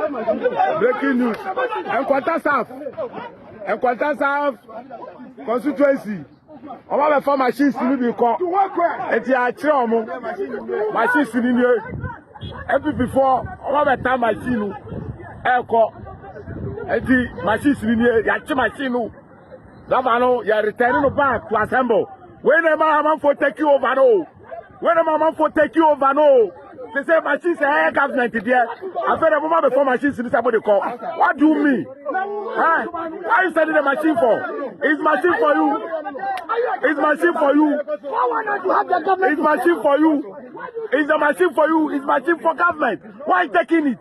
Breaking news. Enkwanta South constituency. Ọba bẹ fọ machines ni bi kọ. Eti akyerẹ ọmọ. Machines ni ni FP4 ọba bẹ ta machine ẹ kọ. Eti machines ni ni yàkye machine no. Dọ́fà no yẹ return no back to assemble. When the man for take you over no. When the man for take you over no. They say machines are government there. I feel the moment before machines in somebody call. What do you mean? Huh? Why are you sending the machine for? It's machine for you. It's machine for you. It's machine for you. It's a machine for you. It's machine for government. Why are you taking it?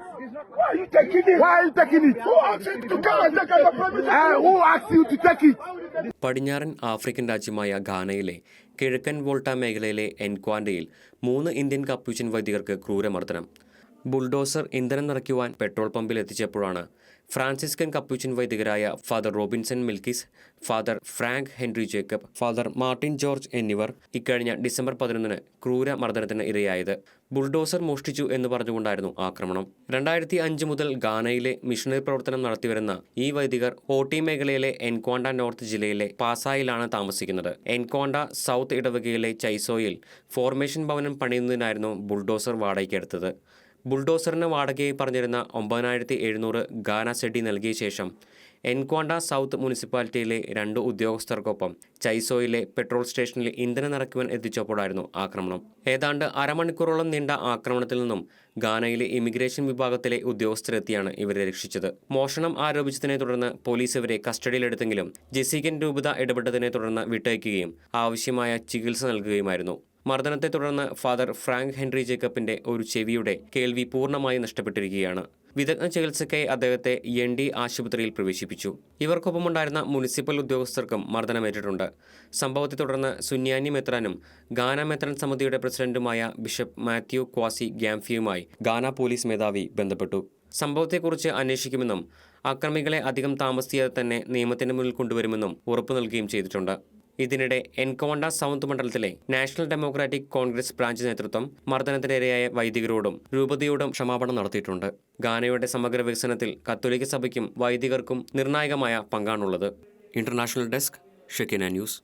Why are you taking it? Why are you taking it? Who asked you to come and take it? Who asked you to take it? പടിഞ്ഞാറൻ African രാജ്യമായ ഘാനയിലെ കിഴക്കൻ Volta മേഖലയിലെ എൻക്വാൻഡയിൽ 3 Indian Capuchin വൈദികർക്ക് ക്രൂരമർദ്ദനം. Bulldozer ഇന്ധനം നിറയ്ക്കുവാൻ പെട്രോൾ പമ്പിൽ എത്തിച്ചപ്പോഴാണ് ഫ്രാൻസിസ്കൻ കപ്പൂച്ചിൻ വൈദികരായ Father Robinson Milkis, Father Frank Henry Jacob, Father Martin George എന്നിവർ ഇക്കഴിഞ്ഞ ഡിസംബർ 11 ക്രൂരമർദ്ദനത്തിന് ഇരയായത്. ബുൾഡോസർ മോഷ്ടിച്ചു എന്ന് പറഞ്ഞുകൊണ്ടായിരുന്നു ആക്രമണം. 2005 മുതൽ ഘാനയിലെ മിഷണറി പ്രവർത്തനം നടത്തിവരുന്ന ഈ വൈദികർ ഓട്ടി മേഖലയിലെ എൻക്വാണ്ട നോർത്ത് ജില്ലയിലെ പാസായിലാണ് താമസിക്കുന്നത്. എൻക്വാണ്ട സൗത്ത് ഇടവകയിലെ ചൈസോയിൽ ഫോർമേഷൻ ഭവനം പണിയുന്നതിനായിരുന്നു ബുൾഡോസർ വാടകയ്ക്കെടുത്തത്. ബുൾഡോസറിന് വാടകയായി പറഞ്ഞിരുന്ന 9700 ഗാന സെഡി നൽകിയ ശേഷം എൻക്വാണ്ട സൗത്ത് മുനിസിപ്പാലിറ്റിയിലെ 2 ഉദ്യോഗസ്ഥർക്കൊപ്പം ചൈസോയിലെ പെട്രോൾ സ്റ്റേഷനിൽ ഇന്ധനം നിറയ്ക്കുവാൻ എത്തിച്ചപ്പോഴായിരുന്നു ആക്രമണം. ഏതാണ്ട് അരമണിക്കൂറോളം നീണ്ട ആക്രമണത്തിൽ നിന്നും ഘാനയിലെ ഇമിഗ്രേഷൻ വിഭാഗത്തിലെ ഉദ്യോഗസ്ഥരെത്തിയാണ് ഇവരെ രക്ഷിച്ചത്. മോഷണം ആരോപിച്ചതിനെ തുടർന്ന് പോലീസ് ഇവരെ കസ്റ്റഡിയിലെടുത്തെങ്കിലും ജെസിക്കൻ രൂപത ഇടപെട്ടതിനെ തുടർന്ന് വിട്ടയക്കുകയും ആവശ്യമായ ചികിത്സ നൽകുകയുമായിരുന്നു. മർദ്ദനത്തെ തുടർന്ന് ഫാദർ ഫ്രാങ്ക് ഹെൻറി ജേക്കബിന്റെ ഒരു ചെവിയുടെ കേൾവി പൂർണ്ണമായി നഷ്ടപ്പെട്ടിരിക്കുകയാണ്. വിദഗ്ധ ചികിത്സയ്ക്കായി അദ്ദേഹത്തെ ND ആശുപത്രിയിൽ പ്രവേശിപ്പിച്ചു. ഇവർക്കൊപ്പമുണ്ടായിരുന്ന മുനിസിപ്പൽ ഉദ്യോഗസ്ഥർക്കും മർദ്ദനമേറ്റിട്ടുണ്ട്. സംഭവത്തെ തുടർന്ന് സുന്യാനി മെത്രാനും ഘാന മെത്രാൻ സമിതിയുടെ പ്രസിഡന്റുമായ ബിഷപ്പ് മാത്യു ക്വാസി ഗ്യാംഫിയുമായി ഘാന പോലീസ് മേധാവി ബന്ധപ്പെട്ടു. സംഭവത്തെക്കുറിച്ച് അന്വേഷിക്കുമെന്നും അക്രമികളെ അധികം താമസിയാതെ തന്നെ നിയമത്തിന് മുന്നിൽ കൊണ്ടുവരുമെന്നും ഉറപ്പു നൽകുകയും ചെയ്തിട്ടുണ്ട്. ഇതിനിടെ എൻക്വാണ്ട സൗത്ത് മണ്ഡലത്തിലെ നാഷണൽ ഡെമോക്രാറ്റിക് കോൺഗ്രസ് ബ്രാഞ്ച് നേതൃത്വം മർദ്ദനത്തിനിരയായ വൈദികരോടും രൂപതയോടും ക്ഷമാപണം നടത്തിയിട്ടുണ്ട്. ഘാനയുടെ സമഗ്ര വികസനത്തിൽ കത്തോലിക്ക സഭയ്ക്കും വൈദികർക്കും നിർണായകമായ പങ്കാണുള്ളത്. International desk, Shekinah news.